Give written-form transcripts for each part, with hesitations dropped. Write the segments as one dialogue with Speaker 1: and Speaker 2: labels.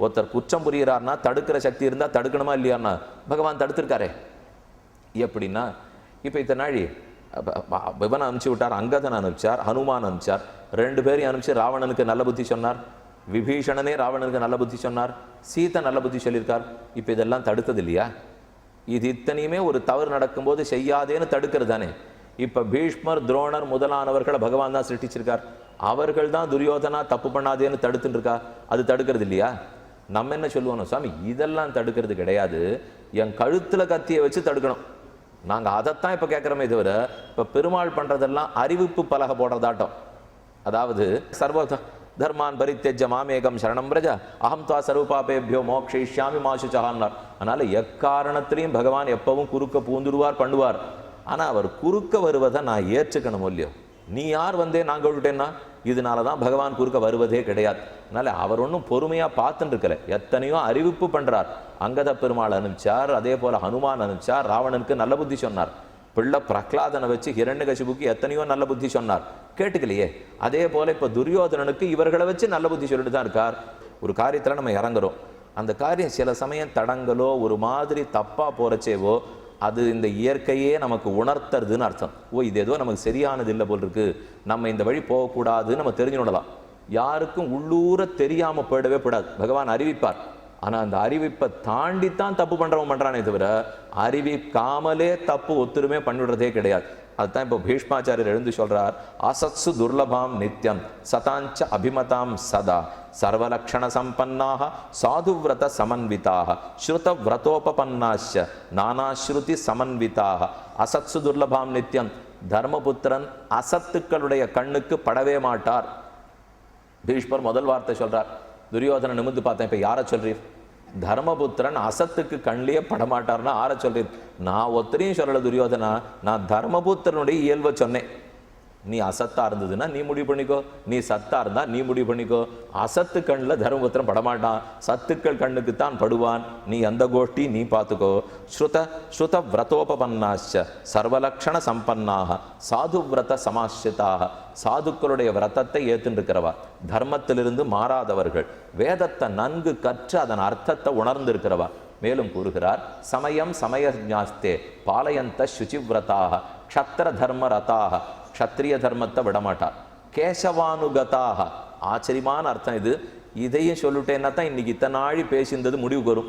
Speaker 1: ஒருத்தர் குற்றம் புரிகிறார்னா தடுக்கிற சக்தி இருந்தால் தடுக்கணுமா இல்லையான்னா பகவான் தடுத்திருக்காரே. எப்படின்னா இப்போ இத்தனை நாழி விவனை அனுப்பிச்சு விட்டார், அங்கதன் அனுப்பிச்சார், ஹனுமான் அனுப்பிச்சார், 2 பேரையும் அனுப்பிச்சு ராவணனுக்கு நல்ல புத்தி சொன்னார், விபீஷணனே ராவணனுக்கு நல்ல புத்தி சொன்னார், சீதை நல்ல புத்தி சொல்லியிருக்கார். இப்போ இதெல்லாம் தடுத்தது இல்லையா? இது இத்தனையுமே ஒரு தவறு நடக்கும்போது செய்யாதேன்னு தடுக்கிறது தானே. இப்போ பீஷ்மர் துரோணர் முதலானவர்களை பகவான் தான் சிருஷ்டிச்சிருக்கார், அவர்கள் தான் துரியோதனா தப்பு பண்ணாதேன்னு தடுத்துட்டு இருக்கா. அது தடுக்கிறது இல்லையா? நம்ம என்ன சொல்லுவோம், சாமி இதெல்லாம் தடுக்கிறது கிடையாது, என் கழுத்தில் கத்தியை வச்சு தடுக்கணும். நாங்கள் அதைத்தான் இப்போ கேட்குறோமே தவிர இப்போ பெருமாள் பண்ணுறதெல்லாம் அறிவிப்பு பலகை போடுறதாட்டம். அதாவது சர்வ தர்மான் பரித்தெஜ்ஜ மாமேகம் சரணம் பிரஜா அகம் துவா சர்வபாபேபியோ மோக்ஷயிஷ்யாமி மாசுச்சகான்னார். அதனால் எக்காரணத்திலையும் பகவான் எப்பவும் குறுக்க பூந்துடுவார் பண்ணுவார். ஆனால் அவர் குறுக்க வருவதை நான் ஏற்றுக்கணும் இல்லையோ. நீ யார் வந்தே நாங்கள் விட்டேன்னா இதனால தான் பகவான் குறுக்க வருவதே கிடையாது. அதனால் அவர் ஒன்றும் பொறுமையாக பார்த்துட்டு இருக்கல, எத்தனையோ அறிவிப்பு பண்ணுறார். அங்கத பெருமாள் அனுப்பிச்சார், அதே போல் ஹனுமான் அனுப்பிச்சார், ராவணனுக்கு நல்ல புத்தி சொன்னார், பிள்ளை பிரகலாதனை வச்சு ஹிரண்யகசிபுக்கு எத்தனையோ நல்ல புத்தி சொன்னார், கேட்டுக்கலையே. அதே போல் இப்போ துரியோதனனுக்கு இவர்களை வச்சு நல்ல புத்தி சொல்லிட்டு தான் இருக்கார். ஒரு காரியத்தில் நம்ம இறங்குறோம், அந்த காரியம் சில சமயம் தடங்களோ ஒரு மாதிரி தப்பாக போகிறச்சேவோ அது இந்த இயற்கையே நமக்கு உணர்த்துறதுன்னு அர்த்தம். ஓ இது ஏதோ நமக்கு சரியானது இல்லை போல் இருக்கு, நம்ம இந்த வழி போகக்கூடாதுன்னு நம்ம தெரிஞ்சுடலாம். யாருக்கும் உள்ளூர தெரியாமல் போயிடவே கூடாது, பகவான் அறிவிப்பார். ஆனால் அந்த அறிவிப்பை தாண்டித்தான் தப்பு பண்ணுறவன் பண்ணுறானே தவிர அறிவிக்காமலே தப்பு ஒத்துருமே பண்ணிவிடுறதே கிடையாது. அதுதான் இப்போ பீஷ்மாச்சாரியர் எழுந்து சொல்கிறார், அசத்சு துர்லபாம் நித்யம் சதாஞ்ச அபிமதாம் சதா சர்வலக்ஷண சம்பன்னாக சாதுவிரத சமன்விதாக ஸ்ருத விரதோபபன்னாச்ச நானாஸ்ருதி சமன்விதாக அசத்சு துர்லபாம் நித்யம். தர்மபுத்திரன் அசத்துக்களுடைய கண்ணுக்கு படவே மாட்டார். பீஷ்மர் முதல் வார்த்தை சொல்றார். துரியோதனை நிமிந்து பார்த்தேன், இப்போ யாரை சொல்றீர்? தர்மபுத்திரன் அசத்துக்கு கண்ணிலேயே படமாட்டார்னா ஆற சொல்றீர்? நான் ஒத்தரையும் சொல்லலை துரியோதனா, நான் தர்மபுத்திரனுடைய இயல்பை சொன்னேன். நீ அசத்தா இருந்ததுன்னா நீ முடிவு பண்ணிக்கோ, நீ சத்தா இருந்தா நீ முடிவு பண்ணிக்கோ. அசத்து கண்ணில் தர்மபுத்திரன் படமாட்டான், சத்துக்கள் கண்ணுக்கு தான் படுவான். நீ அந்த கோஷ்டி நீ பார்த்துக்கோ. ஸ்ருத விரதோபபன்னாச்ச சர்வலக்ஷண சம்பன்னாக சாது விரத சமாசிரிதாக. சாதுக்களுடைய விரதத்தை ஏற்றுருக்கிறவா, தர்மத்திலிருந்து மாறாதவர்கள், வேதத்தை நன்கு கற்று அதன் அர்த்தத்தை உணர்ந்திருக்கிறவா. மேலும் கூறுகிறார், சமயம் சமயஜாஸ்தே பாலயந்த சுச்சிவிரதாக க்ஷத்திர தர்ம ரதாக. க்ஷத்ரிய தர்மத்தை விடமாட்டார். கேசவானுகதாக, ஆச்சரியமான அர்த்தம் இது. இதையும் சொல்லிட்டேன்னா தான் இன்னைக்கு இத்தனை நாழி பேசியிருந்தது முடிவுக்கு வரும்.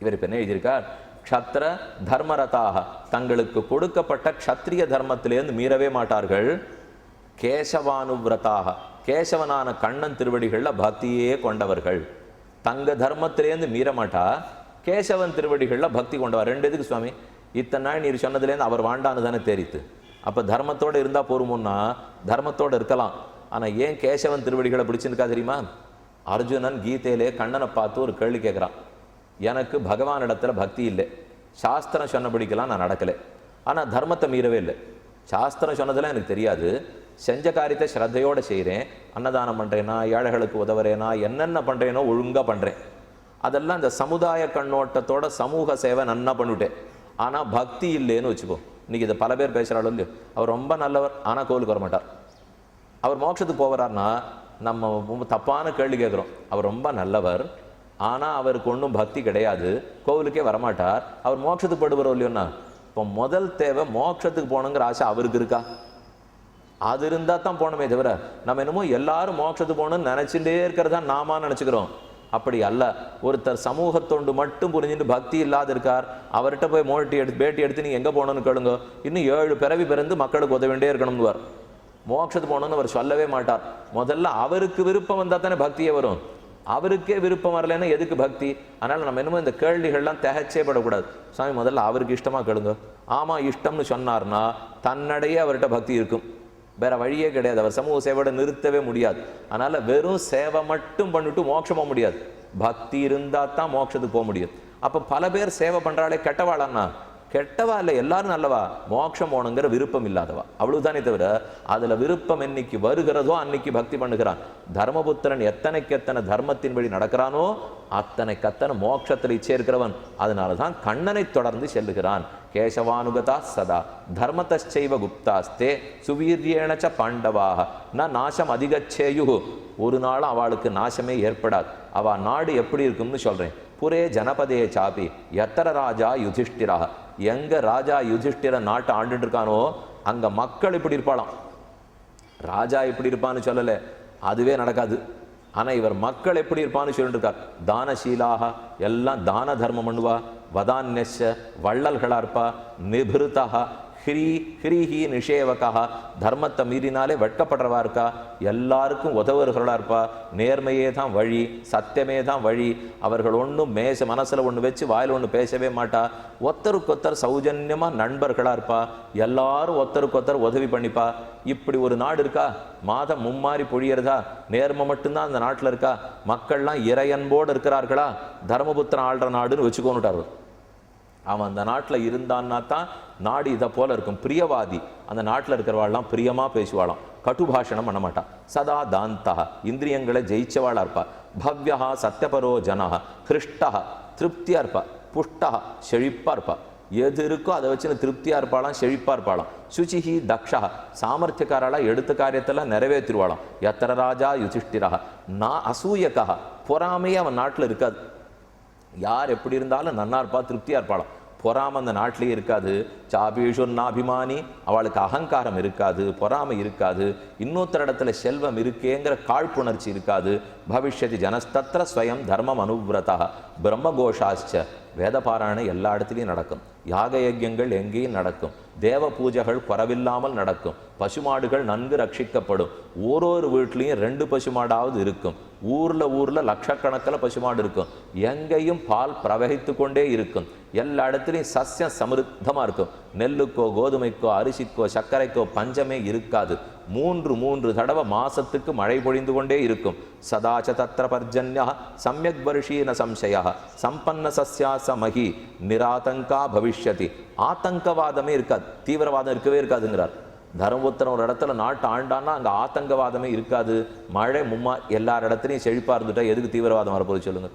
Speaker 1: இவர் இப்போ என்ன எழுதியிருக்கார், க்ஷத்திர தர்மரதாக, தங்களுக்கு கொடுக்கப்பட்ட க்ஷத்ரிய தர்மத்திலேருந்து மீறவே மாட்டார்கள். கேசவானுவிரதாக, கேசவனான கண்ணன் திருவடிகளில் பக்தியே கொண்டவர்கள். தங்க தர்மத்திலேருந்து மீறமாட்டா, கேசவன் திருவடிகளில் பக்தி கொண்டவர். 2 எதுக்கு சுவாமி? இத்தனை நாள் நீர் சொன்னதுலேருந்து அவர் வாண்டான்னு தானே தெரியுது. அப்போ தர்மத்தோடு இருந்தால் போருமுன்னா தர்மத்தோடு இருக்கலாம். ஆனால் ஏன் கேசவன் திருவடிகளை பிடிச்சிருக்கா தெரியுமா? அர்ஜுனன் கீதையிலே கண்ணனை பார்த்து ஒரு கேள்வி கேட்குறான், எனக்கு பகவானிடத்தில் பக்தி இல்லை, சாஸ்திரம் சொன்னபடிக்கெல்லாம் நான் நடக்கலை, ஆனால் தர்மத்தை மீறவே இல்லை. சாஸ்திரம் சொன்னதெல்லாம் எனக்கு தெரியாது, செஞ்ச காரியத்தை ஸ்ரத்தையோடு செய்கிறேன், அன்னதானம் பண்ணுறேனா, ஏழைகளுக்கு உதவுறேனா, என்னென்ன பண்ணுறேனோ ஒழுங்காக பண்ணுறேன். அதெல்லாம் இந்த சமுதாய கண்ணோட்டத்தோட சமூக சேவை நன்னா பண்ணிவிட்டேன். ஆனால் பக்தி இல்லைன்னு வச்சுக்கோ. இன்றைக்கி இதை பல பேர் பேசுகிறாலும் இல்லையோ, அவர் ரொம்ப நல்லவர் ஆனால் கோவிலுக்கு வர மாட்டார். அவர் மோட்சத்துக்கு போகிறார்னா நம்ம தப்பான கேள்வி கேட்குறோம். அவர் ரொம்ப நல்லவர் ஆனால் அவருக்கு ஒன்றும் பக்தி கிடையாது, கோவிலுக்கே வரமாட்டார், அவர் மோட்சத்துக்கு போடுவாரோ இல்லையோன்னா. இப்போ முதல் தேவை மோட்சத்துக்கு போகணுங்கிற ஆசை அவருக்கு இருக்கா? அது இருந்தால் தான் போகணுமே தவிர நம்ம என்னமோ எல்லாரும் மோட்சத்துக்கு போகணும்னு நினச்சிட்டே இருக்கிறதா நாம நினச்சிக்கிறோம். அப்படி அல்ல. ஒருத்தர் சமூகத்தொண்டு மட்டும் புரிஞ்சுட்டு பக்தி இல்லாத இருக்கார், அவர்கிட்ட போய் பேட்டி எடுத்து நீங்கள் எங்கே போகணுன்னு கேளுங்க, இன்னும் 7 பிறவி பிறந்து மக்களுக்கு உதவ வேண்டே இருக்கணும்னுவார். மோட்சத்துக்கு போகணுன்னு அவர் சொல்லவே மாட்டார். முதல்ல அவருக்கு விருப்பம் வந்தால் தானே பக்தியே வரும். அவருக்கே விருப்பம் வரலைன்னா எதுக்கு பக்தி? அதனால் நம்ம என்னமோ இந்த கேள்விகள்லாம் திகச்சே படக்கூடாது. சாமி முதல்ல அவருக்கு இஷ்டமாக கேளுங்க. ஆமாம் இஷ்டம்னு சொன்னார்னா தன்னடையே அவர்கிட்ட பக்தி இருக்கும், வேற வழியே கிடையாது. அவர் சமூக சேவையோட நிறுத்தவே முடியாது. அதனால வெறும் சேவை மட்டும் பண்ணிட்டு மோட்சம் போக முடியாது, பக்தி இருந்தால் தான் மோட்சத்துக்கு போக முடியும். அப்போ பல பேர் சேவை பண்ணுறாலே கெட்டவாளன்னா, கெட்டவா இல்லை, எல்லாரும் நல்லவா, மோட்சம் போகணுங்கிற விருப்பம் இல்லாதவா, அவ்வளவுதானே தவிர அதுல விருப்பம் என்னைக்கு வருகிறதோ அன்னைக்கு பக்தி பண்ணுகிறான். தர்மபுத்திரன் எத்தனைக்கு எத்தனை தர்மத்தின் வழி நடக்கிறானோ அத்தனை கத்தனை மோட்சத்தில் இச்சேர்க்கிறவன். அதனாலதான் கண்ணனை தொடர்ந்து செல்லுகிறான். கேசவானுகதா சதா தர்மத்தைவ குப்தாஸ்தே சுவீரியேணச்ச பாண்டவாக ந நாசம் அதிகச்சேயு. ஒரு நாளும் அவளுக்கு நாசமே ஏற்படாது. அவ நாடு எப்படி இருக்கும்னு சொல்றேன். புரே ஜனபதே சாப்பி எத்தர ராஜா யுதிஷ்டிரா. எங்க ராஜா யுதிஷ்டிர நாட்டை ஆண்டுட்டு இருக்கானோ அங்க மக்கள் இப்படி இருப்பாளாம். ராஜா எப்படி இருப்பான்னு சொல்லல, அதுவே நடக்காது. ஆனா இவர் மக்கள் எப்படி இருப்பான்னு சொல்லிட்டு இருக்கார். தானசீலாக, எல்லாம் தான தர்மம் பண்ணுவா, வதான்யஷ வள்ளல்களா இருப்பா, நிபிருதா ஹிரீஹி நிஷேவகா, தர்மத்தை மீறினாலே வெட்கப்படுறவா இருக்கா, எல்லாருக்கும் உதவுறவர்களா இருப்பா, நேர்மையே தான் வழி, சத்தியமே தான் வழி. அவர்கள் ஒன்றும் மனசுல ஒன்று வச்சு வாயில் ஒன்று பேசவே மாட்டா. ஒருத்தருக்கொத்தர் சௌஜன்யமா நண்பர்களா இருப்பா, எல்லாரும் ஒருத்தருக்கொத்தர் உதவி பண்ணிப்பா. இப்படி ஒரு நாடு இருக்கா? மாதம் மும்மாறி பொழியறதா? நேர்மை மட்டும்தான் அந்த நாட்டில் இருக்கா? மக்கள்லாம் இறையன்போடு இருக்கிறார்களா? தர்மபுத்திரன் ஆள்ற நாடுன்னு வச்சுக்கோன்னுட்டாரு. அவன் அந்த நாட்டில் இருந்தான்னா தான் நாடு இதை போல இருக்கும். பிரியவாதி, அந்த நாட்டில் இருக்கிறவாள்லாம் பிரியமா பேசுவாளாம், கட்டுபாஷணம் பண்ண மாட்டான். சதா தாந்தா, இந்திரியங்களை ஜெயிச்சவாளா இருப்பா. பவ்யா சத்தியபரோ ஜனா, ஹிருஷ்டா திருப்தியா இருப்பா. புஷ்டா செழிப்பா இருப்பா. எது இருக்கோ அதை வச்சுன்னு திருப்தியா இருப்பாளாம், செழிப்பா இருப்பாளாம். சுச்சிஹி தக்ஷா சாமர்த்தியக்காராளா, எடுத்த காரியத்தெல்லாம் நிறைவேற்றிடுவாளாம். எத்தர ராஜா யுதிஷ்டிரா நான் அசூயக்கா, பொறாமையே அவன் நாட்டில் இருக்காது. யார் எப்படி இருந்தாலும் நன்னா இருப்பா, திருப்தியா இருப்பாளாம். பொறாம அந்த நாட்டிலேயே இருக்காது. சாபீஷுர்னாபிமானி, அவளுக்கு அகங்காரம் இருக்காது, பொறாமை இருக்காது. இன்னொருத்தர் இடத்துல செல்வம் இருக்கேங்கிற காழ்ப்புணர்ச்சி இருக்காது. பவிஷ்யதி ஜனஸ்தத்திர ஸ்வயம் தர்மம் அனுவிரதா. பிரம்மகோஷாச்ச, வேதபாராயணம் எல்லா இடத்துலையும் நடக்கும். யாக யஜ்யங்கள் எங்கேயும் நடக்கும். தேவ பூஜைகள் குறவில்லாமல் நடக்கும். பசுமாடுகள் நன்கு ரட்சிக்கப்படும். ஒரு வீட்லேயும் 2 பசுமாடாவது இருக்கும். ஊர்ல லட்சக்கணக்கில் பசுமாடு இருக்கும். எங்கேயும் பால் பிரவகித்து கொண்டே இருக்கும். எல்லா இடத்துலையும் சஸ்யம் சமிருத்தமா இருக்கும். நெல்லுக்கோ கோதுமைக்கோ அரிசிக்கோ சர்க்கரைக்கோ பஞ்சமே இருக்காது. 3 தடவை மாசத்துக்கு மழை பொழிந்து கொண்டே இருக்கும். சதாச்ச தத்திர பர்ஜன்யா சம்யக் வருஷீன சம்சயா சம்பன்ன சஸ்யாச மகி நிராதங்கா பவிஷ்யதி. ஆத்தங்கவாதமே இருக்காது, தீவிரவாதம் இருக்கவே இருக்காதுங்கிறார். தர்மபுத்திரன் ஒரு இடத்துல நாட்டு ஆண்டான்னா அங்கே ஆத்தங்கவாதமே இருக்காது. மழை எல்லார் இடத்துலையும் செழிப்பாக இருந்துட்டா எதுக்கு தீவிரவாதம் வரப்போது சொல்லுங்க?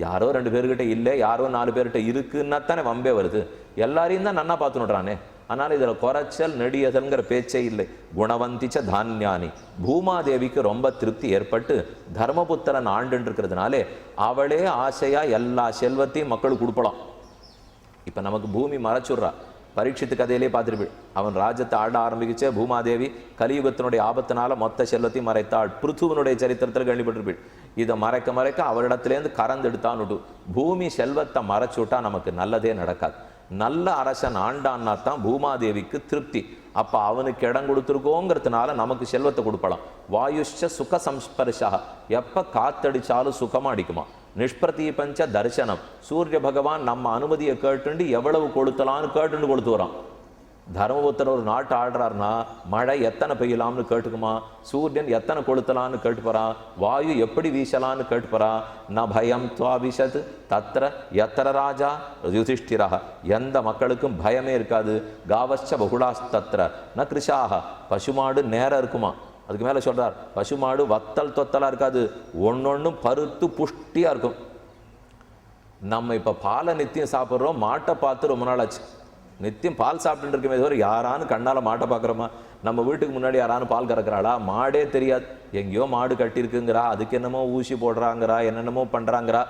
Speaker 1: யாரோ 2 பேர்கிட்ட இல்லை, யாரோ 4 பேர்கிட்ட இருக்குன்னா தானே வம்பே வருது. எல்லாரையும் தான் நன்னா பார்த்துனுட்றானே. ஆனால் இதில் குறைச்சல் நெடியதல்ங்கிற பேச்சே இல்லை. குணவந்திச்ச தானியானி. பூமாதேவிக்கு ரொம்ப திருப்தி ஏற்பட்டு தர்மபுத்திரன் ஆண்டுன்னு இருக்கிறதுனாலே அவளே ஆசையா எல்லா செல்வத்தையும் மக்களுக்கு கொடுப்பலாம். இப்போ நமக்கு பூமி மறைச்சுடுறா. பரீட்சித்து கதையிலே பார்த்துருப்பீள். அவன் ராஜ்யத்தை ஆட ஆரம்பிச்சே பூமாதேவி கலியுகத்தினுடைய ஆபத்தினால மொத்த செல்வத்தையும் மறைத்தாள். பிருத்துவனுடைய சரித்திரத்தில் கேள்விப்பட்டிருப்பீள். இதை மறைக்க அவரிடத்துலேருந்து கறந்தெடுத்தான்னுட்டு பூமி செல்வத்தை மறைச்சு விட்டா நமக்கு நல்லதே நடக்காது. நல்ல அரசன் ஆண்டான்னா தான் பூமாதேவிக்கு திருப்தி. அப்போ அவனுக்கு இடம் கொடுத்துருக்கோங்கிறதுனால நமக்கு செல்வத்தை கொடுப்பலாம். வாயுஷ்ச சுக சம்ஸ்பர்ஷா, எப்போ காத்தடிச்சாலும் சுகமாக அடிக்குமா. நிஷ்பிரதீபஞ்ச தரிசனம், சூரிய பகவான் நம்ம அனுமதியை கேட்டுண்டு எவ்வளவு கொளுத்தலான்னு கேட்டுண்டு கொடுத்து வரான். தர்மபுத்திரன் ஒரு நாட்டு ஆடுறாருன்னா மழை எத்தனை பெய்யலாம்னு கேட்டுக்குமா, சூரியன் எத்தனை கொளுத்தலான்னு கேட்டுப்பறான், வாயு எப்படி வீசலான்னு கேட்டுப்பறான். ந பயம் துவாபிஷத் தத்திர எத்தர ராஜா யுதிஷ்டிரா. எந்த மக்களுக்கும் பயமே இருக்காது. காவச்ச பகுடாஸ்தத்திர ந கிருஷாக. பசுமாடு நேரம் இருக்குமா. அதுக்கு மேலே சொல்றார், பசுமாடு வத்தல் தொத்தலா இருக்காது, ஒன்னொன்னும் பருத்து புஷ்டியா இருக்கும். நம்ம இப்போ பாலை நித்தியம் சாப்பிட்றோம், மாட்டை பார்த்து ரொம்ப நாள் ஆச்சு. நித்தியம் பால் சாப்பிட்டு இருக்கமே தவிர யாரானு கண்ணால் மாட்டை பார்க்குறோமா? நம்ம வீட்டுக்கு முன்னாடி யாரானு பால் கறக்குறாளா? மாடே தெரியாது. எங்கேயோ மாடு கட்டியிருக்குங்கிறா, அதுக்கு என்னமோ ஊசி போடுறாங்கிறா, என்னென்னமோ பண்ணுறாங்கிறா.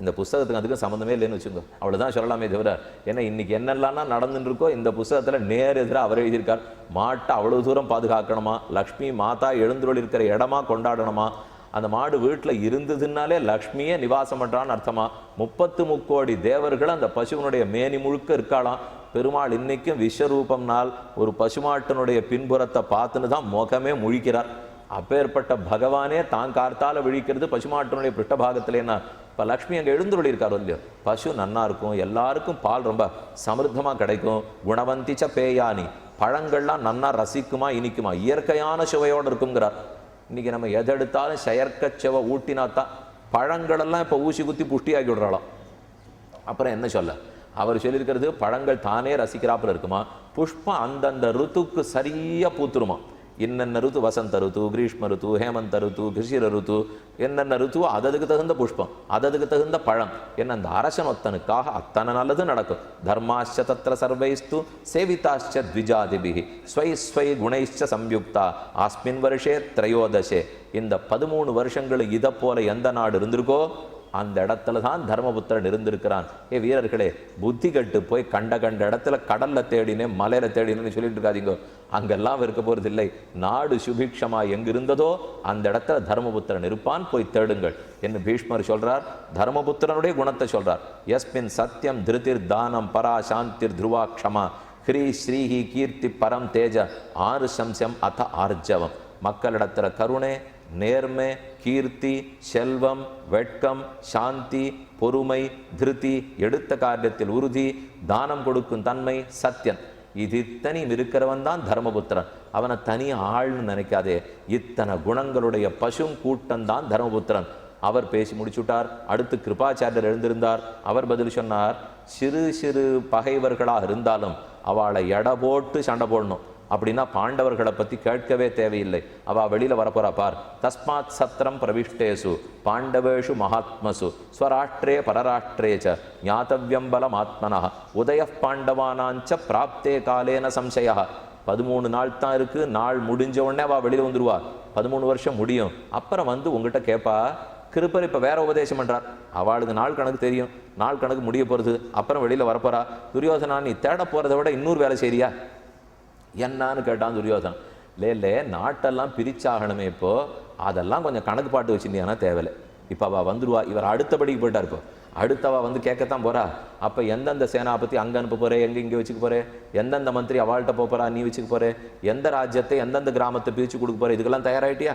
Speaker 1: இந்த புஸ்தகத்துக்கு அதுக்கு சம்மந்தமே இல்லைன்னு வச்சுக்கோ, அவ்வளோதான் சொல்லலாமே தவிர. ஏன்னா இன்னைக்கு என்னெல்லாம் நடந்துட்டு இருக்கோ இந்த புஸ்தகத்தில் நேர் எதிராக அவர் எழுதியிருக்கார். மாட்டை அவ்வளோ தூரம் பாதுகாக்கணுமா, லக்ஷ்மி மாதா எழுந்துருள் இருக்கிற இடமா கொண்டாடணுமா, அந்த மாடு வீட்டில் இருந்ததுனாலே லக்ஷ்மியே நிவாசம் பண்ணுறான்னு அர்த்தமா. 33 கோடி தேவர்கள் அந்த பசுவனுடைய மேனி முழுக்க இருக்காளாம். பெருமாள் இன்னைக்கும் விஸ்வரூபம்னால் ஒரு பசுமாட்டினுடைய பின்புறத்தை பார்த்துன்னு தான் முகமே முழிக்கிறார். அப்பேற்பட்ட பகவானே தான் கார்த்தால விழிக்கிறது பசுமாட்டினுடைய பிருஷ்டபாகத்திலேன்னா. இப்போ லக்ஷ்மி அங்கே எழுந்துருளி இருக்காரோ இல்லையோ, பசு நன்னா இருக்கும், எல்லாருக்கும் பால் ரொம்ப சமிருத்தமாக கிடைக்கும். குணவந்திச்ச பேயானி, பழங்கள்லாம் நன்னா ரசிக்குமா, இனிக்குமா, இயற்கையான சுவையோடு இருக்குங்கிறார். இன்னைக்கு நம்ம எதெடுத்தாலும் செயற்கை சுவை ஊட்டினாத்தான். பழங்களெல்லாம் இப்போ ஊசி குத்தி புஷ்டியாக்கி விடுறாளாம். அப்புறம் என்ன சொல்ல, அவர் சொல்லியிருக்கிறது பழங்கள் தானே ரசிக்கிறாப்புல இருக்குமா, புஷ்பம் அந்தந்த ருத்துக்கு சரியா பூத்துருமா. இன்னென்ன ருத்து, வசந்த ருத்து, கிரீஷ்ம ருத்து, ஹேமந்த ருத்து, கிருஷிர ருத்து, என்னென்ன ருத்துவோ அததுக்கு தகுந்த புஷ்பம், அததுக்கு தகுந்த பழம். என்ன அந்த அரசனொத்தனுக்காக அத்தனை நல்லது நடக்கும். தர்மாச்ச தத்திர சர்வைஸ்து சேவிதாச்ச த்விஜாதிபிஹி ஸ்வை ஸ்வை குணைச்ச சம்யுக்தா ஆஸ்மின் வருஷே திரையோதசே. இந்த 13 வருஷங்கள் இதை போல எந்த நாடு இருந்திருக்கோ அந்த இடத்துல தான் தர்மபுத்திரன் இருந்திருக்கிறான். வீரர்களே, புத்தி கட்டு போய் கண்ட இடத்துல கடல்ல தேடினேன், மலையில தேடினேன்னு சொல்லிட்டு இருக்காதீங்க. அங்கெல்லாம் இருக்க போறது இல்லை. நாடு சுபிக்ஷமா எங்கிருந்ததோ அந்த இடத்துல தர்மபுத்திரன் இருப்பான், போய் தேடுங்கள் என்று பீஷ்மர் சொல்றார். தர்மபுத்திரனுடைய குணத்தை சொல்றார். யஸ்மின் சத்தியம் திருதிர் தானம் பரா சாந்திர் துருவா க்ஷமா ஹ்ரீ ஸ்ரீஹி கீர்த்தி பரம் தேஜ ஆறு சம்சம் அத ஆர்ஜவம். மக்களிடத்துல கருணை, நேர்மை, கீர்த்தி, செல்வம், வெட்கம், சாந்தி, பொறுமை, திருதி, எடுத்த காரியத்தில் உறுதி, தானம் கொடுக்கும் தன்மை, சத்தியன், இது இத்தனையும் இருக்கிறவன் தான் தர்மபுத்திரன். அவனை தனி ஆள்னு நினைக்காதே. இத்தனை குணங்களுடைய பசும் கூட்டம் தான் தர்மபுத்திரன். அவர் பேசி முடிச்சுட்டார். அடுத்து கிருபாச்சாரியர் எழுந்திருந்தார். அவர் பதில் சொன்னார், சிறு சிறு பகைவர்களாக இருந்தாலும் அவளை எடை போட்டு சண்டை போடணும். அப்படின்னா பாண்டவர்களை பற்றி கேட்கவே தேவையில்லை. அவள் வெளியில் வரப்போறா பார். தஸ்மாத் சத்திரம் பிரவிஷ்டேசு பாண்டவேஷு மகாத்மசு ஸ்வராஷ்டிரே பரராஷ்டிரேச்ச ஞாத்தவ்யம் பலம் ஆத்மனா உதய பாண்டவானாஞ்ச பிராப்தே காலேன சம்சயா. 13 நாள் தான் இருக்கு. நாள் முடிஞ்ச உடனே அவள் வெளியில் வந்துடுவா. 13 வருஷம் முடியும். அப்புறம் வந்து உங்ககிட்ட கேட்பா. கிருப்பர் இப்போ வேற உபதேசம் பண்றார். அவளுக்கு நாள் கணக்கு தெரியும். நாள் கணக்கு முடிய போகிறது. அப்புறம் வெளியில் வரப்போறா. துரியோதனா, நீ தேட போகிறத விட இன்னொரு வேலை செய்றியா என்னான்னு கேட்டான் துரியோதனன். இல்லை நாட்டெல்லாம் பிரிச்சாகணுமே, இப்போ அதெல்லாம் கொஞ்சம் கணக்கு பாட்டு வச்சுருந்தியானா தேவையில்லை. இப்போ அவள் வந்துடுவா. இவர் அடுத்தபடிக்கு போயிட்டார். இப்போ அடுத்தவா வந்து கேட்கத்தான் போறா. அப்போ எந்தெந்த சேனாபதி அங்கே அனுப்ப போகிறேன், இங்கே வச்சுக்க போகிறேன், எந்தெந்த மந்திரி அவள்கிட்ட போகிறா, நீ வச்சுக்க போகிறேன், எந்த ராஜ்யத்தை எந்தெந்த கிராமத்தை பிரித்து கொடுக்க போகிறேன், இதுக்கெல்லாம் தயாராகிட்டியா,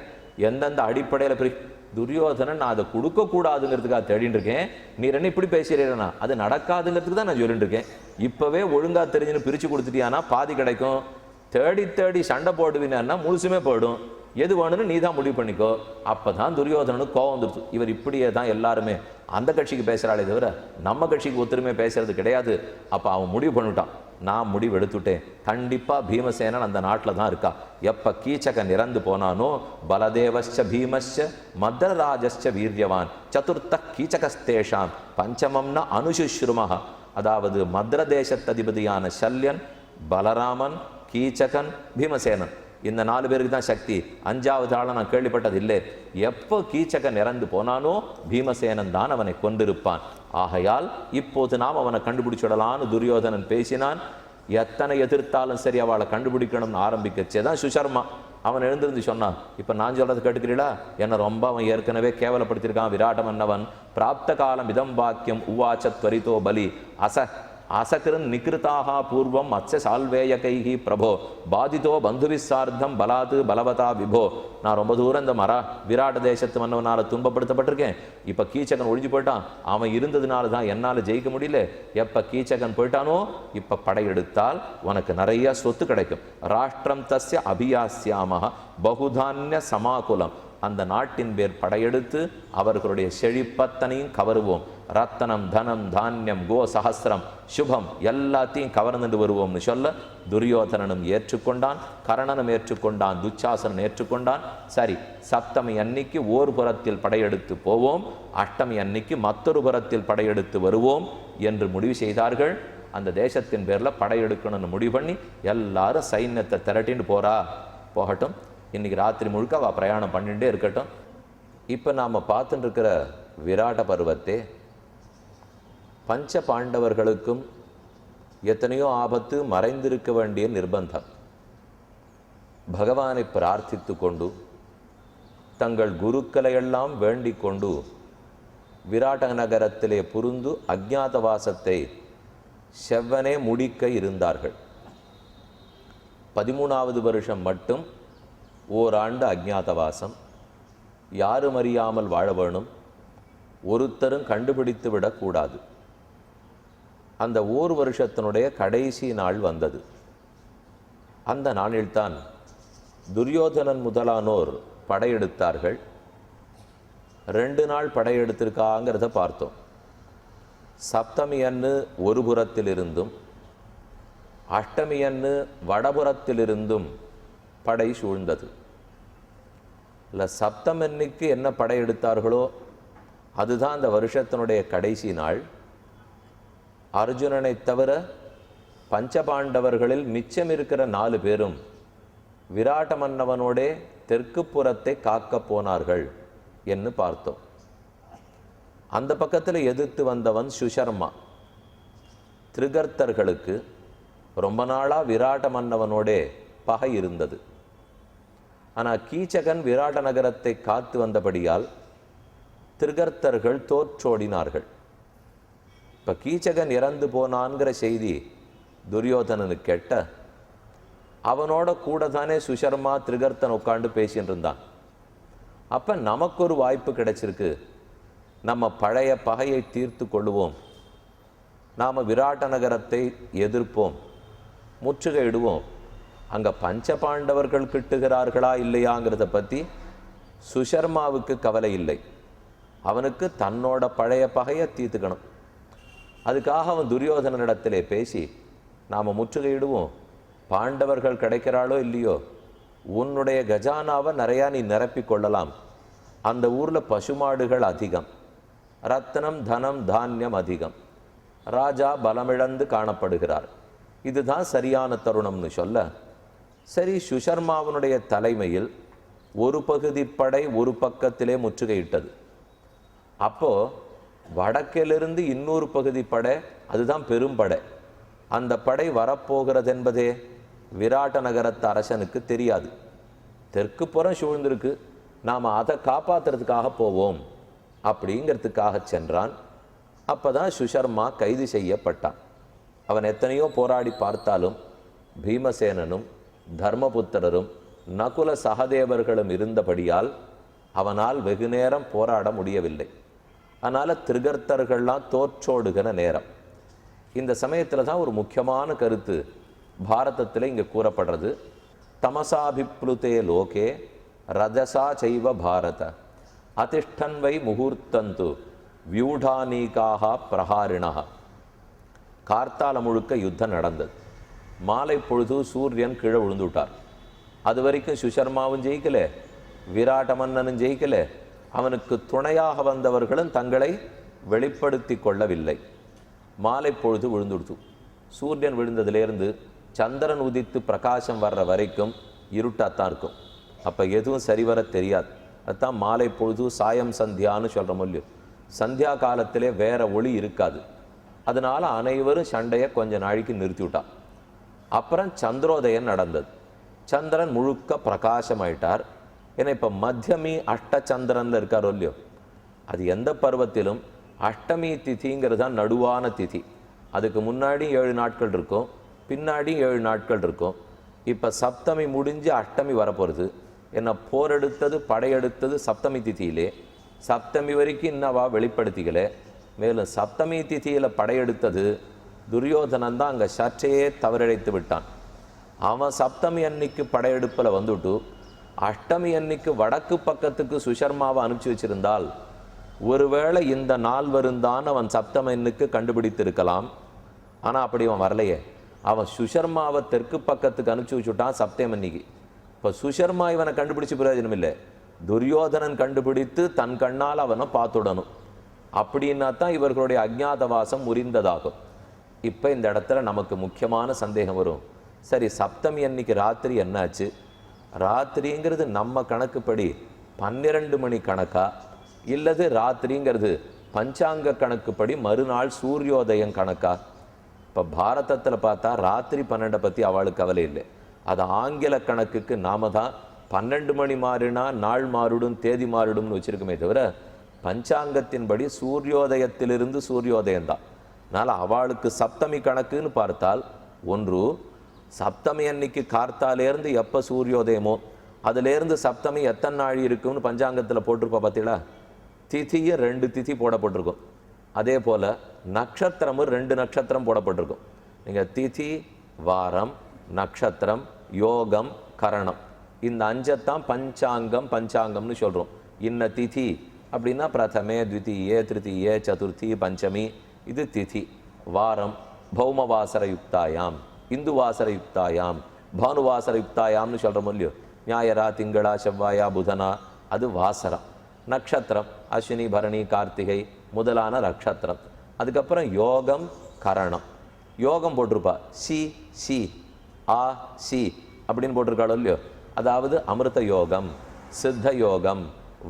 Speaker 1: எந்தெந்த அடிப்படையில் துரியோதனன் நான் அதை கொடுக்கக்கூடாதுங்கிறதுக்காக தேடின்னு இருக்கேன். நீ என்ன இப்படி பேசுறேன்னா அது நடக்காதுங்கிறதுக்கு தான் நான் சொல்லிட்டு இருக்கேன். இப்போவே ஒழுங்காக தெரிஞ்சுன்னு பிரித்து கொடுத்துட்டியானா பாதி கிடைக்கும். தேடி தேடி சண்டை போடுவினா முழுசுமே போயிடும். எது வேணும்னு நீ தான் முடிவு பண்ணிக்கோ. அப்போ தான் துரியோதனனுக்கு கோவம் வந்துடுச்சு. இவர் இப்படியே தான் எல்லாருமே அந்த கட்சிக்கு பேசுகிறாளே தவிர நம்ம கட்சிக்கு ஒத்துருமே பேசுறது கிடையாது. அப்போ அவன் முடிவு பண்ணிட்டான். நான் முடிவு எடுத்துட்டேன். கண்டிப்பாக பீமசேனன் அந்த நாட்டில் தான் இருக்கா. எப்போ கீச்சகன் இறந்து போனானோ பலதேவச்ச பீமச்ச மத்ரராஜச்ச வீரியவான் சதுர்த்த கீச்சகஸ்தேஷாம் பஞ்சமம்னா அனுசுஷ்ருமஹ. அதாவது மத்ர தேசத்ததிபதியான சல்யன், பலராமன், கீச்சகன், பீமசேனன், இந்த 4 பேருக்கு தான் சக்தி. 5வது ஆளை நான் கேள்விப்பட்டது இல்லை. எப்போ கீச்சகன் இறந்து போனானோ பீமசேனன் தான் அவனை கொண்டிருப்பான். ஆகையால் இப்போது நாம் அவனை கண்டுபிடிச்சுடலான்னு துரியோதனன் பேசினான். எத்தனை எதிர்த்தாலும் சரி அவளை கண்டுபிடிக்கணும்னு ஆரம்பிக்கச்சே தான் சுஷர்மா அவன் எழுந்திருந்து சொன்னான். இப்போ நான் சொல்றது கேட்டுக்கிறீங்களா, என்னை ரொம்ப அவன் ஏற்கனவே கேவலப்படுத்தியிருக்கான். விராட்டம் என்னவன் பிராப்த காலம் இதம் வாக்கியம் உவாச்ச துவரிதோ பலி அசகிருன் நிகிருதாக பூர்வம் அச்ச சால்வேயகைஹி பிரபோ பாதிதோ பந்துவிசார்த்தம் பலாது பலவதா விபோ. நான் ரொம்ப தூரம் இந்த விராட தேசத்து மன்னவனால் துன்பப்படுத்தப்பட்டிருக்கேன். இப்போ கீச்சகன் ஒழிஞ்சு போயிட்டான். அவன் இருந்ததுனால தான் என்னால் ஜெயிக்க முடியல. எப்போ கீச்சகன் போயிட்டானோ இப்போ படையெடுத்தால் உனக்கு நிறைய சொத்து கிடைக்கும். ராஷ்டிரம் தஸ்ய அபியாசியாமஹ பகுதான்ய சமாகுலம். அந்த நாட்டின் பேர் படையெடுத்து அவர்களுடைய செழிப்பத்தனையும் கவருவோம். ரத்தனம், தனம், தானியம், கோ சஹஸ்ரம், சுபம் எல்லாத்தையும் கவர்ந்துட்டு வருவோம்னு சொல்ல துரியோதனனும் ஏற்றுக்கொண்டான், கர்ணனும் ஏற்றுக்கொண்டான், துச்சாசனன் ஏற்றுக்கொண்டான். சரி, சப்தமி அன்னைக்கு ஓர் புறத்தில் படையெடுத்து போவோம், அஷ்டமி அன்னைக்கு மற்றொரு புறத்தில் படையெடுத்து வருவோம் என்று முடிவு செய்தார்கள். அந்த தேசத்தின் பேரில் படையெடுக்கணும்னு முடிவு பண்ணி எல்லாரும் சைன்யத்தை திரட்டின்னு போகட்டும். இன்னைக்கு ராத்திரி முழுக்க அவள் பிரயாணம் பண்ணிகிட்டே இருக்கட்டும். இப்போ நாம் பார்த்துட்டு இருக்கிற விராட பருவத்தே பஞ்ச பாண்டவர்களுக்கும் எத்தனையோ ஆபத்து மறைந்திருக்க வேண்டிய நிர்பந்தம். பகவானை பிரார்த்தித்து கொண்டு தங்கள் குருக்களையெல்லாம் வேண்டிக் கொண்டு விராட நகரத்திலே புரிந்து அஜ்ஞாதவாசத்தை செவ்வனே முடிக்க இருந்தார்கள். 13வது வருஷம் மட்டும் ஓராண்டு அஜ்ஞாதவாசம். யாரும் அறியாமல் வாழ வேணும், ஒருத்தரும் கண்டுபிடித்து விடக்கூடாது. அந்த ஓர் வருஷத்தினுடைய கடைசி நாள் வந்தது. அந்த நாளில்தான் துரியோதனன் முதலானோர் படையெடுத்தார்கள். 2 நாள் படையெடுத்திருக்காங்கிறத பார்த்தோம். சப்தமி அன்று ஒரு புறத்திலிருந்தும் அஷ்டமி அன்று வடபுறத்திலிருந்தும் படை சூழ்ந்தது. இல்லை, சப்தமன்னைக்கு என்ன படை எடுத்தார்களோ அதுதான் அந்த வருஷத்தினுடைய கடைசி நாள். அர்ஜுனனை தவிர பஞ்சபாண்டவர்களில் மிச்சம் இருக்கிற 4 பேரும் விராட்ட மன்னவனோடே தெற்கு புறத்தை காக்க போனார்கள் என்று பார்த்தோம். அந்த பக்கத்தில் எதிர்த்து வந்தவன் சுஷர்மா. திரிகர்த்தர்களுக்கு ரொம்ப நாளாக விராட்ட மன்னவனோடே பகை இருந்தது. ஆனால் கீச்சகன் விராட்ட நகரத்தை காத்து வந்தபடியால் திரிகர்த்தர்கள் தோற்றோடினார்கள். இப்போ கீச்சகன் இறந்து போனான்கிற செய்தி துரியோதனனுக்கு கேட்ட, அவனோட கூட தானே சுஷர்மா திரிகர்த்தன் உட்காந்து பேசின்னு இருந்தான். அப்போ நமக்கு ஒரு வாய்ப்பு கிடைச்சிருக்கு, நம்ம பழைய பகையை தீர்த்து கொள்ளுவோம், நாம் விராட்ட நகரத்தை எதிர்ப்போம், முற்றுகையிடுவோம். அங்கே பஞ்சபாண்டவர்கள் கிட்டுகிறார்களா இல்லையாங்கிறத பற்றி சுஷர்மாவுக்கு கவலை இல்லை. அவனுக்கு தன்னோட பழைய பகையை தீர்த்துக்கணும். அதுக்காக அவன் துரியோதனனிடத்திலே பேசி, நாம் முற்றுகையிடுவோம், பாண்டவர்கள் கிடைக்கிறாளோ இல்லையோ, உன்னுடைய கஜானாவை நிறையா நீ நிரப்பி கொள்ளலாம், அந்த ஊரில் பசுமாடுகள் அதிகம், ரத்னம் தனம் தானியம் அதிகம், ராஜா பலமிழந்து காணப்படுகிறார், இதுதான் சரியான தருணம்னு சொல்ல, சரி சுஷர்மாவனுடைய தலைமையில் ஒரு பகுதி படை ஒரு பக்கத்திலே முற்றுகையிட்டது. அப்போது வடக்கிலிருந்து இன்னொரு பகுதி படை, அதுதான் பெரும்படை, அந்த படை வரப்போகிறது என்பதே விராட்ட நகரத்து அரசனுக்கு தெரியாது. தெற்கு புறம் சூழ்ந்திருக்கு, நாம் அதை காப்பாற்றுறதுக்காக போவோம் அப்படிங்கிறதுக்காக சென்றான். அப்போ தான் சுஷர்மா கைது செய்யப்பட்டான். அவன் எத்தனையோ போராடி பார்த்தாலும் பீமசேனனும் தர்மபுத்திரரும் நகுல சகதேவர்களும் இருந்தபடியால் அவனால் வெகு நேரம் போராட முடியவில்லை. அதனால் திரிகர்த்தர்கள்லாம் தோற்றோடுகிற நேரம். இந்த சமயத்தில் தான் ஒரு முக்கியமான கருத்து பாரதத்தில் இங்கே கூறப்படுறது. தமசாபிப்ளுதே லோகே ரஜசா செய்வ பாரத அதிஷ்டன்வை முகூர்த்தந்து வியூடானீகாக பிரஹாரிணா. கார்த்தால முழுக்க யுத்தம் நடந்தது. மாலை பொழுது சூரியன் கீழே விழுந்துவிட்டார். அது வரைக்கும் சுஷர்மாவும் ஜெயிக்கலை, விராட்ட மன்னனும் ஜெயிக்கலை, அவனுக்கு துணையாக வந்தவர்களும் தங்களை வெளிப்படுத்தி கொள்ளவில்லை. மாலை பொழுது விழுந்துடுத்து. சூரியன் விழுந்ததுலேருந்து சந்திரன் உதித்து பிரகாசம் வர்ற வரைக்கும் இருட்டாத்தான் இருக்கும். அப்போ எதுவும் சரிவர தெரியாது. அதுதான் மாலை பொழுது சாயம் சந்தியான்னு சொல்கிற மொழியும். சந்தியா காலத்திலே வேற ஒளி இருக்காது. அதனால் அனைவரும் சண்டையை கொஞ்ச நாளைக்கு நிறுத்தி விட்டான். அப்புறம் சந்திரோதயம் நடந்தது. சந்திரன் முழுக்க பிரகாசமாயிட்டார். ஏன்னா இப்போ மத்தியமி அஷ்டச்சந்திரனில் இருக்காரோ இல்லையோ, அது எந்த பருவத்திலும் அஷ்டமி திதிங்கிறது தான் நடுவான திதி. அதுக்கு முன்னாடி 7 நாட்கள் இருக்கும், பின்னாடி 7 நாட்கள் இருக்கும். இப்போ சப்தமி முடிஞ்சு அஷ்டமி வரப்போகிறது. ஏன்னா போரெடுத்தது படையெடுத்தது சப்தமி திதியிலே, சப்தமி வரைக்கும் இன்னவா வெளிப்படுத்திக்கல. மேலும் சப்தமி திதியில் படையெடுத்தது துரியோதனன் தான் அங்கே சர்ச்சையே தவறிழைத்து விட்டான். அவன் சப்தமி அன்னைக்கு படையெடுப்பில் வந்துட்டு அஷ்டமி அன்னைக்கு வடக்கு பக்கத்துக்கு சுஷர்மாவை அனுப்பிச்சி வச்சிருந்தால் ஒருவேளை இந்த நாள் வருந்தான் அவன் சப்தமி அன்னைக்கு கண்டுபிடித்திருக்கலாம். ஆனால் அப்படி அவன் வரலையே. அவன் சுஷர்மாவை தெற்கு பக்கத்துக்கு அனுப்பிச்சி வச்சுட்டான் சப்தமி அன்னைக்கு. இப்போ சுஷர்மா இவனை கண்டுபிடிச்சி பிரயோஜனம் இல்லை, துரியோதனன் கண்டுபிடித்து தன் கண்ணால் அவனை பார்த்துடணும். அப்படின்னா தான் இவர்களுடைய அஜ்ஞாதவாசம் முறிந்ததாகும். இப்போ இந்த இடத்துல நமக்கு முக்கியமான சந்தேகம் வரும். சரி, சப்தமி அன்னைக்கு ராத்திரி என்னாச்சு? ராத்திரிங்கிறது நம்ம கணக்குப்படி 12 மணி கணக்கா, இல்லது ராத்திரிங்கிறது பஞ்சாங்க கணக்குப்படி மறுநாள் சூரியோதயம் கணக்கா? இப்போ பாரதத்தில் பார்த்தா ராத்திரி 12 பற்றி அவளுக்கு கவலை இல்லை. அது ஆங்கில கணக்குக்கு நாம தான் 12 மணி மாறினா நாள் மாறிடும் தேதி மாறிடும்னு வச்சுருக்குமே தவிர பஞ்சாங்கத்தின்படி சூரியோதயத்திலிருந்து சூரியோதயம்தான். அதனால் அவளுக்கு சப்தமி கணக்குன்னு பார்த்தால், ஒன்று சப்தமி அன்னைக்கு கார்த்தாலேருந்து எப்போ சூரியோதயமோ அதுலேருந்து சப்தமி எத்தனை நாள் இருக்குன்னு பஞ்சாங்கத்தில் போட்டிருப்பா பார்த்தீங்களா? திதியை 2 திதி போடப்பட்டிருக்கும். அதே போல் நட்சத்திரமும் 2 நட்சத்திரம் போடப்பட்டிருக்கும். நீங்கள் திதி, வாரம், நட்சத்திரம், யோகம், கரணம், இந்த 5 பஞ்சாங்கம்னு சொல்கிறோம். இன்ன திதி அப்படின்னா பிரதமே, த்விதீயே, திருத்தீயே, சதுர்த்தி, பஞ்சமி, இது திதி. வாரம் பௌமவாசர யுக்தாயாம், இந்து வாசர யுக்தாயாம், பானுவாசர யுக்தாயாம்னு சொல்கிறோம் இல்லையோ, ஞாயிறா திங்களா செவ்வாயா புதனா, அது வாசரம். நட்சத்திரம் அஸ்வினி பரணி கார்த்திகை முதலான நட்சத்திரம். அதுக்கப்புறம் யோகம் கரணம். யோகம் போட்டிருப்பா சி சி ஆ சி அப்படின்னு போட்டிருக்காளோ இல்லையோ, அதாவது அமிர்த யோகம், சித்த யோகம்,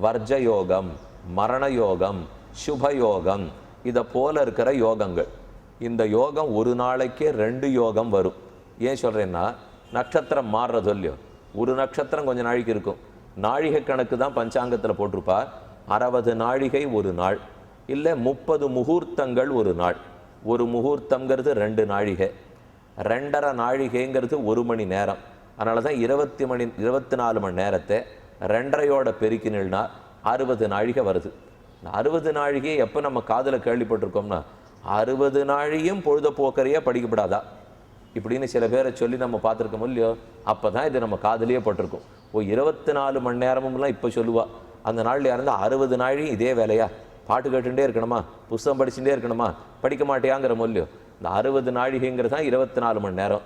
Speaker 1: வர்ஜ யோகம், மரண யோகம், சுப யோகம், இதை போல இருக்கிற யோகங்கள். இந்த யோகம் ஒரு நாளைக்கே 2 யோகம் வரும். ஏன் சொல்கிறேன்னா, நட்சத்திரம் மாறுறது இல்லையோ, ஒரு நட்சத்திரம் கொஞ்சம் நாளைக்கு இருக்கும். நாழிகை கணக்கு தான் பஞ்சாங்கத்தில் போட்டிருப்பா. 60 நாழிகை ஒரு நாள், இல்லை 30 முகூர்த்தங்கள் ஒரு நாள். ஒரு முகூர்த்தங்கிறது 2 நாழிகை, 2.5 நாழிகைங்கிறது 1 மணி நேரம். அதனால தான் 24 மணி நேரத்தை 2.5 பெருக்கினா 60 நாழிகை வருது. 60 நாழிகையை எப்போ நம்ம காதில் கேள்விப்பட்டிருக்கோம்னா, 60 நாழியும் பொழுதுபோக்கறையே படிக்கப்படாதா இப்படின்னு சில பேரை சொல்லி நம்ம பார்த்துருக்கோம் இல்லையோ. அப்போ தான் இது நம்ம காதலியே பட்டிருக்கோம். 24 மணி நேரமும்லாம் இப்போ சொல்லுவா. அந்த நாளில் இருந்தால் 60 நாழியும் இதே வேலையா, பாட்டு கேட்டுகிட்டே இருக்கணுமா, புஸ்தகம் படிச்சுட்டே இருக்கணுமா, படிக்க மாட்டேயாங்கிற மொழியோ. இந்த 60 நாழிகைங்கிறது தான் 24 மணி நேரம்.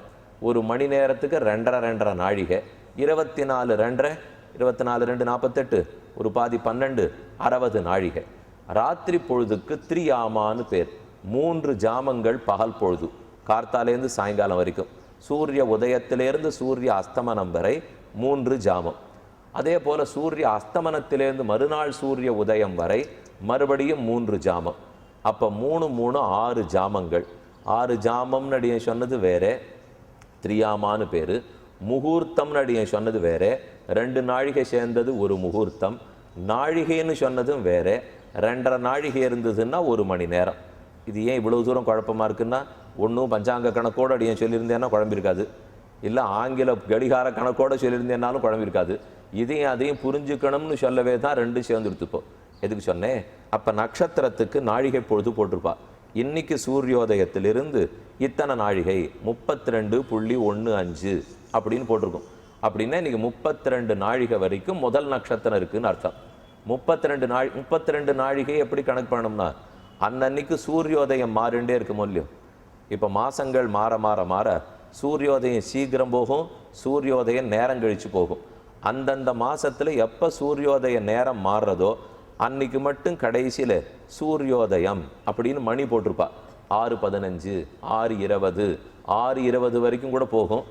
Speaker 1: ஒரு மணி நேரத்துக்கு 2.5 நாழிகை, 24 2 24 2 48, ஒரு பாதி 12, 60 நாழிகை. ராத்திரி பொழுதுக்கு திரியாமான்னு பேர். 3 ஜாமங்கள் பகல் பொழுது, கார்த்தாலேருந்து சாயங்காலம் வரைக்கும். சூரிய உதயத்திலேருந்து சூரிய அஸ்தமனம் வரை 3 ஜாமம். அதே போல் சூரிய அஸ்தமனத்திலேருந்து மறுநாள் சூரிய உதயம் வரை மறுபடியும் 3 ஜாமம். அப்போ 3 3 6 ஜாமங்கள். 6 ஜாமம்னு அடியன் சொன்னது வேறே, திரியாமான்னு பேர். முகூர்த்தம்னு அடியன் சொன்னது வேறே, 2 நாழிகை சேர்ந்தது ஒரு முகூர்த்தம். நாழிகைன்னு சொன்னதும் வேறே, 2.5 நாழிகை இருந்ததுன்னா 1 மணி நேரம். இது ஏன் இவ்வளவு தூரம் குழப்பமாக இருக்குன்னா, ஒன்றும் பஞ்சாங்க கணக்கோடு அடியன் சொல்லியிருந்தேன்னா குழம்பிருக்காது, இல்லை ஆங்கில கடிகார கணக்கோடு சொல்லியிருந்தேன்னாலும் குழம்பிருக்காது. இதையும் அதையும் புரிஞ்சுக்கணும்னு சொல்லவே தான் 2 சேர்ந்து எடுத்துப்போம். எதுக்கு சொன்னேன், அப்போ நட்சத்திரத்துக்கு நாழிகை பொழுது போட்டிருப்பா. இன்னைக்கு சூரியோதயத்திலிருந்து இத்தனை நாழிகை 32.15 அப்படின்னு போட்டிருக்கும். அப்படின்னா இன்னைக்கு 32 நாழிகை வரைக்கும் முதல் நட்சத்திரம் இருக்குன்னு அர்த்தம். 32 நாழிகை எப்படி கணக்கு பண்ணணும்னா, அன்னன்னைக்கு சூரியோதயம் மாறிண்டே இருக்கும் இல்லையோ. இப்போ மாசங்கள் மாற மாற மாற சூரியோதயம் சீக்கிரம் போகும், சூரியோதயம் நேரம் கழித்து போகும். அந்தந்த மாதத்தில் எப்போ சூரியோதய நேரம் மாறுறதோ அன்னைக்கு மட்டும் கடைசியில் சூரியோதயம் அப்படின்னு மணி போட்டிருப்பா. 6:15, 6:20, 6:20 வரைக்கும் கூட போகும்,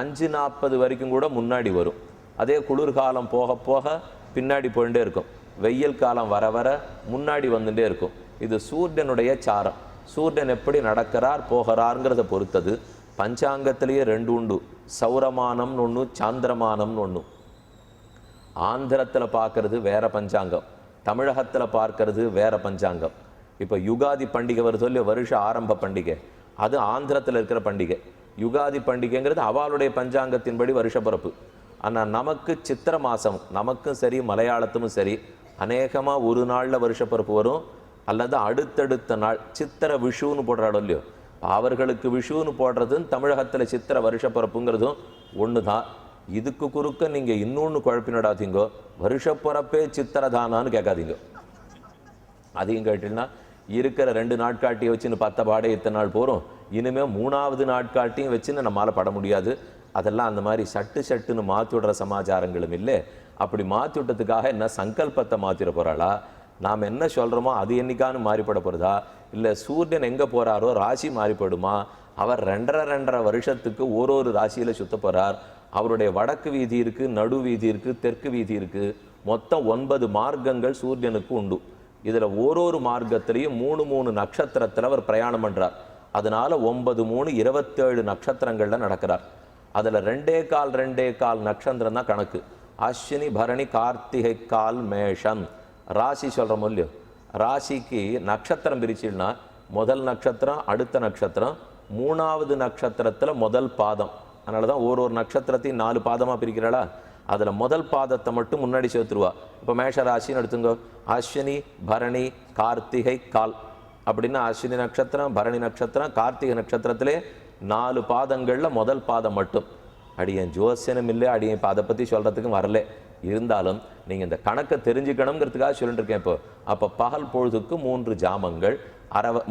Speaker 1: 5:40 வரைக்கும் கூட முன்னாடி வரும். அதே குளிர்காலம் போக போக பின்னாடி போயிட்டே இருக்கும், வெயில் காலம் வர வர முன்னாடி வந்துட்டே இருக்கும். இது சூரியனுடைய சாரம். சூரியன் எப்படி நடக்கிறார் போகிறாருங்கிறத பொறுத்தது. பஞ்சாங்கத்திலேயே 2 உண்டு, சௌரமானம்னு ஒன்று, சாந்திரமானம்னு ஒன்று. ஆந்திரத்தில் பார்க்கறது வேற பஞ்சாங்கம், தமிழகத்தில் பார்க்கறது வேற பஞ்சாங்கம். இப்போ யுகாதி பண்டிகை வருது இல்லையோ, வருஷ ஆரம்ப பண்டிகை, அது ஆந்திரத்தில் இருக்கிற பண்டிகை. யுகாதி பண்டிகைங்கிறது அவளுடைய பஞ்சாங்கத்தின்படி வருஷ பிறப்பு. ஆனால் நமக்கு சித்திர மாதம், நமக்கும் சரி மலையாளத்தும் சரி, அநேகமாக ஒரு நாளில் வருஷ பிறப்பு வரும், அல்லது அடுத்தடுத்த நாள். சித்திர விஷுன்னு போடுறாடோ இல்லையோ, அவர்களுக்கு விஷுன்னு போடுறதுன்னு தமிழகத்தில் சித்திர வருஷ பிறப்புங்கிறதும் ஒன்று தான். இதுக்கு குறுக்க நீங்கள் இன்னொன்று குழப்பினடாதீங்கோ, வருஷப்பிறப்பே சித்திரதானான்னு கேட்காதீங்க. அதையும் கேட்டீங்கன்னா இருக்கிற 2 நாட்காட்டியை வச்சுன்னு 10 பாடே இத்தனை நாள் போகிறோம், இனிமேல் 3வது நாட்காட்டியும் வச்சுன்னு நம்மளால் பட முடியாது. அதெல்லாம் அந்த மாதிரி சட்டுன்னு மாற்றி விடுற சமாச்சாரங்களும் இல்லை. அப்படி மாற்றி விட்டதுக்காக என்ன சங்கல்பத்தை மாற்றிட போகிறாளா? நாம் என்ன சொல்கிறோமோ அது என்னைக்கானு மாறிப்பட போகிறதா? இல்லை சூரியன் எங்கே போகிறாரோ ராசி மாறிப்படுமா? அவர் 2.5 வருஷத்துக்கு ஒரு ராசியில் சுத்த போகிறார். அவருடைய வடக்கு வீதி இருக்குது, நடு வீதி இருக்குது, தெற்கு வீதி இருக்குது. மொத்தம் 9 மார்க்கங்கள் சூரியனுக்கு உண்டு. இதில் ஒரு மார்க்கத்திலையும் 3 நட்சத்திரத்தில் அவர் பிரயாணம் பண்ணுறார். அதனால் 9 3 27 நட்சத்திரங்களில் நடக்கிறார். அதில் 2.25 நட்சத்திரம் தான் கணக்கு. அஸ்வினி பரணி கார்த்திகை கால் மேஷம் ராசி சொல்கிற இல்லையோ. ராசிக்கு நட்சத்திரம் பிரிச்சுன்னா முதல் நட்சத்திரம், அடுத்த நட்சத்திரம், 3வது நட்சத்திரத்தில் முதல் பாதம். அதனால தான் ஒரு நட்சத்திரத்தையும் 4 பாதமாக பிரிக்கிறாளா. அதில் முதல் பாதத்தை மட்டும் முன்னாடி சேர்த்துருவா. இப்போ மேஷ ராசின்னு எடுத்துங்க, அஸ்வினி பரணி கார்த்திகை கால் அப்படின்னா அஸ்வினி நட்சத்திரம், பரணி நட்சத்திரம், கார்த்திகை நட்சத்திரத்திலே 4 பாதங்களில் முதல் பாதம் மட்டும். அடியன் ஜோசியனும் இல்லை, அடியன் இப்போ அதை பற்றி சொல்கிறதுக்கும் வரல. இருந்தாலும் நீங்கள் இந்த கணக்கை தெரிஞ்சுக்கணுங்கிறதுக்காக சொல்லிட்டு இருக்கேன். இப்போ அப்போ பகல் பொழுதுக்கு 3 ஜாமங்கள்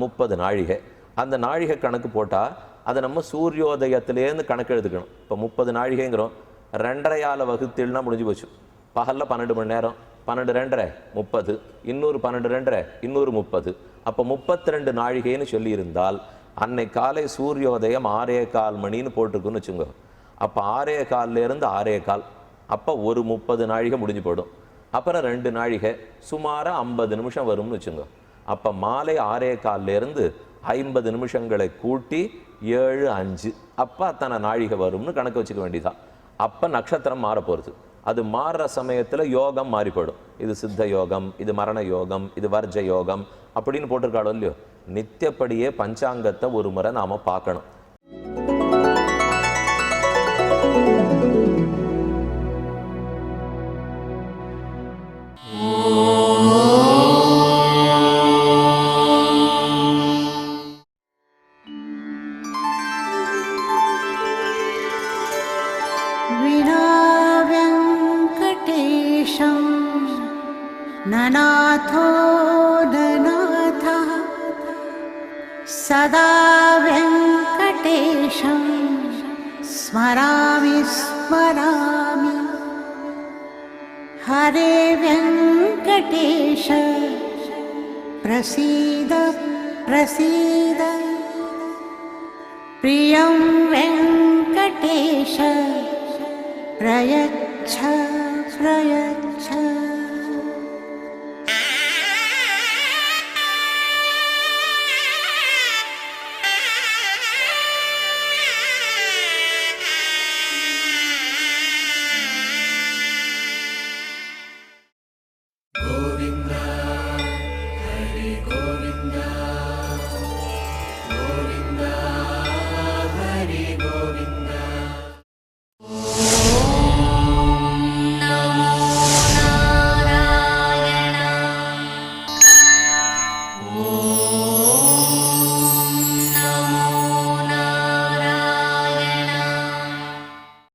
Speaker 1: 30 நாழிகை. அந்த நாழிகை கணக்கு போட்டால் அதை நம்ம சூரியோதயத்திலேருந்து கணக்கு எழுதுக்கணும். இப்போ 30 நாழிகைங்கிறோம், 2.5 வகுத்தில்னா முடிஞ்சு போச்சு. பகலில் 12 மணி நேரம், 12 2.5 30, இன்னொரு 12 2.5 இன்னொரு 30. அப்போ 32 நாழிகைன்னு சொல்லியிருந்தால் அன்னை காலை சூரியோதயம் 6:15 மணின்னு போட்டிருக்குன்னு வச்சுங்க. அப்போ 6:15 6:15, அப்போ ஒரு 30 நாழிகை முடிஞ்சு போயிடும். அப்புறம் 2 நாழிகை சுமாராக 50 நிமிஷம் வரும்னு வச்சுங்க. அப்போ மாலை 6:15 50 நிமிஷங்களை கூட்டி 7 5, அப்போ அத்தனை நாழிகை வரும்னு கணக்கு வச்சுக்க வேண்டியதான். அப்போ நட்சத்திரம் மாற போகிறது. அது மாறுற சமயத்தில் யோகம் மாறி போயிடும். இது சித்த யோகம், இது மரண யோகம், இது வர்ஜ யோகம் அப்படின்னு போட்டிருக்காளோ இல்லையோ. நித்தியப்படியே பஞ்சாங்கத்தை ஒரு முறை நாம் பார்க்கணும்.
Speaker 2: ननाथो ननाथः सदा वेङ्कटेशं स्मरामि स्मरामि। हरे वेङ्कटेश प्रसीद प्रसीद, प्रियं वेङ्कटेश प्रयच्छ प्रयच्छ।